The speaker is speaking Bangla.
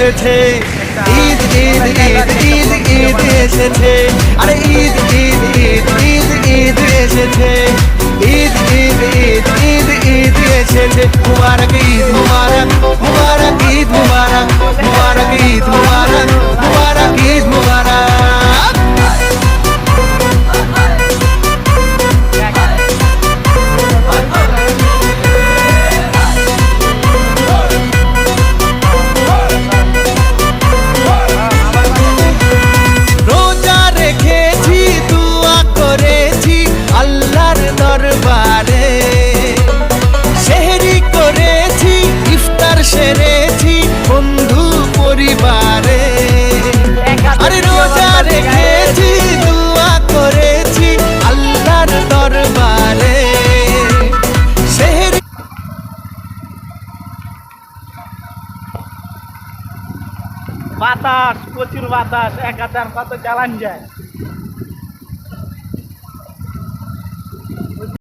এসেছে, ঈদ ঈদ ঈদ ঈদ ঈদ এসেছে, আরে ঈদ ঈদ ঈদ ঈদ ঈদ এসেছে, ঈদ ঈদ ঈদ ঈদ ঈদ এসেছে। মুবারক ঈদ মুবারক, মুবারক ঈদ মুবারক, মুবারক ঈদ মুবারক, মুবারক ঈদ মুবারক। রোজা রেখেছি, দোয়া করেছি আল্লাহর দরবারে, সেহরি করেছি, ইফতার সেরেছি বন্ধু পরিবারে। আরে রোজা রেখেছি, দোয়া করেছি আল্লাহর দরবারে, সেহরি। বাতাস, প্রচুর বাতাস, 1000 কত চালান যায়।